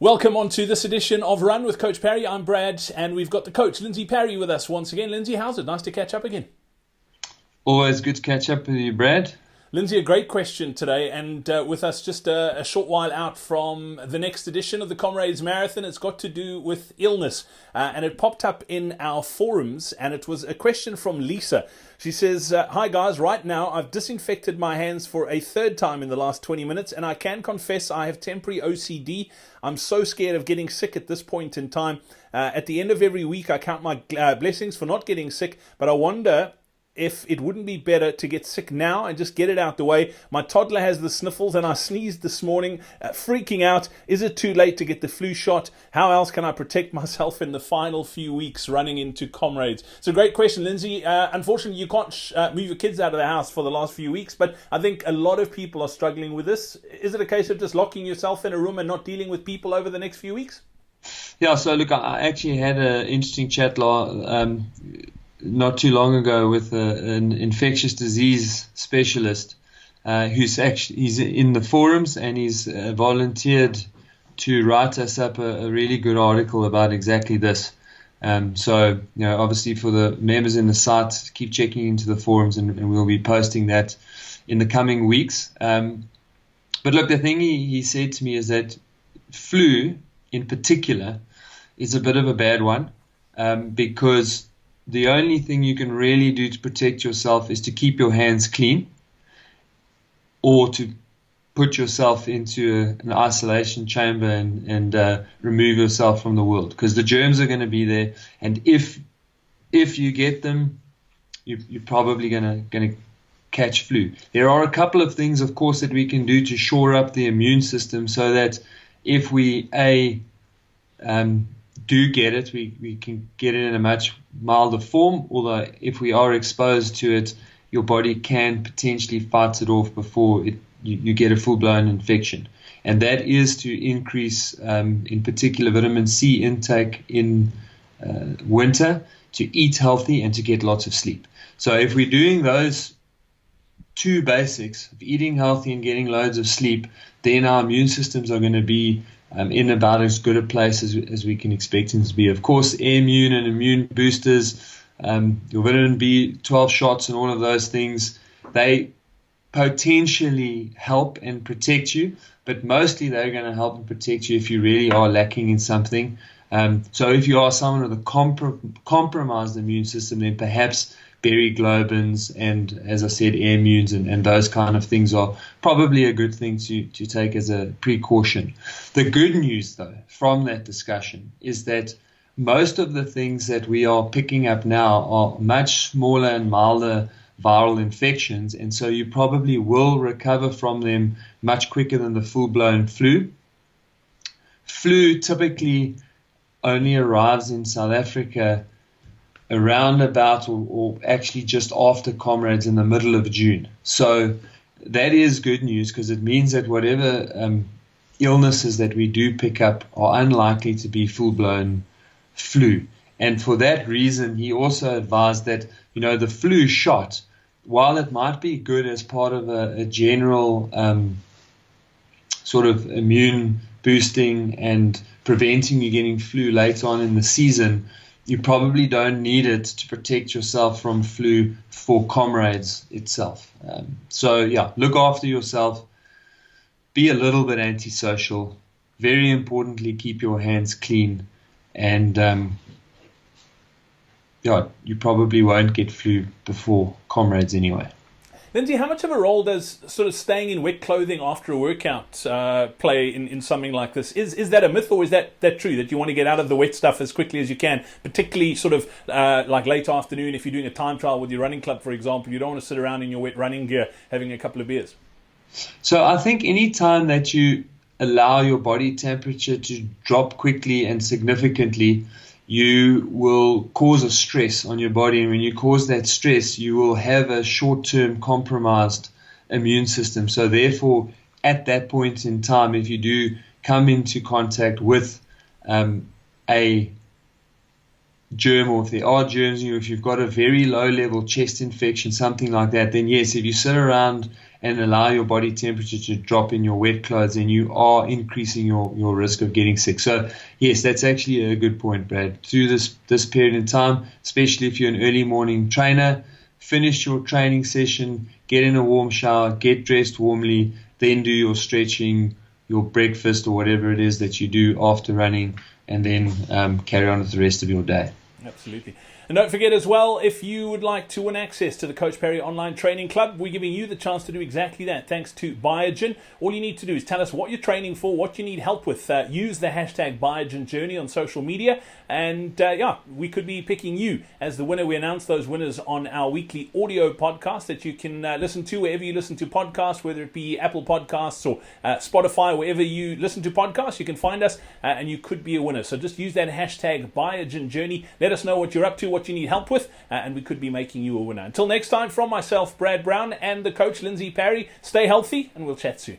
Welcome on to this edition of Run with Coach Parry. I'm Brad, and we've got the coach, Lindsay Parry, with us once again. Lindsay, how's it? Nice to catch up again. Always good to catch up with you, Brad. Lindsay, a great question today, and with us just a short while out from the next edition of the Comrades Marathon. It's got to do with illness, and it popped up in our forums, and it was a question from Lisa. She says, hi guys, right now I've disinfected my hands for a third time in the last 20 minutes, and I can confess I have temporary OCD. I'm so scared of getting sick at this point in time. At the end of every week, I count my blessings for not getting sick, but I wonder if it wouldn't be better to get sick now and just get it out the way. My toddler has the sniffles and I sneezed this morning, freaking out. Is it too late to get the flu shot? How else can I protect myself in the final few weeks running into Comrades? It's a great question, Lindsay. Unfortunately, you can't move your kids out of the house for the last few weeks, but I think a lot of people are struggling with this. Is it a case of just locking yourself in a room and not dealing with people over the next few weeks? Yeah, so look, I actually had an interesting chat not too long ago with an infectious disease specialist he's in the forums, and he's volunteered to write us up a really good article about exactly this. So, obviously for the members in the site, keep checking into the forums, and we'll be posting that in the coming weeks. But look, the thing he said to me is that flu in particular is a bit of a bad one, because the only thing you can really do to protect yourself is to keep your hands clean, or to put yourself into an isolation chamber and remove yourself from the world, because the germs are going to be there. And if you get them, you're probably going to catch flu. There are a couple of things, of course, that we can do to shore up the immune system, so that if we do get it, we can get it in a much milder form, although if we are exposed to it, your body can potentially fight it off before you get a full-blown infection. And that is to increase, in particular, vitamin C intake in winter, to eat healthy, and to get lots of sleep. So if we're doing those two basics of eating healthy and getting loads of sleep, then our immune systems are going to be in about as good a place as we can expect them to be. Of course, immune and immune boosters, your vitamin B12 shots and all of those things, they potentially help and protect you, but mostly they're going to help and protect you if you really are lacking in something. So if you are someone with a compromised immune system, then perhaps berry globins and, as I said, air immunes and those kind of things are probably a good thing to take as a precaution. The good news, though, from that discussion is that most of the things that we are picking up now are much smaller and milder viral infections, and so you probably will recover from them much quicker than the full-blown flu. Flu typically only arrives in South Africa around about, or actually just after Comrades, in the middle of June. So that is good news, because it means that whatever illnesses that we do pick up are unlikely to be full-blown flu. And for that reason, he also advised that, the flu shot, while it might be good as part of a general sort of immune boosting and preventing you getting flu later on in the season, you probably don't need it to protect yourself from flu for Comrades itself. So, look after yourself. Be a little bit antisocial. Very importantly, keep your hands clean. And, you probably won't get flu before Comrades anyway. Lindsay, how much of a role does sort of staying in wet clothing after a workout play in something like this? Is that a myth, or is that true, that you want to get out of the wet stuff as quickly as you can, particularly sort of like late afternoon if you're doing a time trial with your running club, for example? You don't want to sit around in your wet running gear having a couple of beers. So I think any time that you allow your body temperature to drop quickly and significantly, you will cause a stress on your body. And when you cause that stress, you will have a short-term compromised immune system. So therefore, at that point in time, if you do come into contact with a germ, or if there are germs in you, if you've got a very low-level chest infection, something like that, then yes, if you sit around and allow your body temperature to drop in your wet clothes, and you are increasing your risk of getting sick. So yes, that's actually a good point, Brad. Through this period in time, especially if you're an early morning trainer, finish your training session, get in a warm shower, get dressed warmly, then do your stretching, your breakfast, or whatever it is that you do after running, and then carry on with the rest of your day. Absolutely. And don't forget as well, if you would like to win access to the Coach Perry Online Training Club, we're giving you the chance to do exactly that thanks to Biogen. All you need to do is tell us what you're training for, what you need help with. Use the hashtag BiogenJourney on social media, and we could be picking you as the winner. We announce those winners on our weekly audio podcast that you can listen to wherever you listen to podcasts, whether it be Apple Podcasts or Spotify, wherever you listen to podcasts, you can find us and you could be a winner. So just use that hashtag BiogenJourney. Let us know what you're up to, what you need help with, and we could be making you a winner. Until next time, from myself, Brad Brown, and the coach, Lindsay Parry, stay healthy, and we'll chat soon.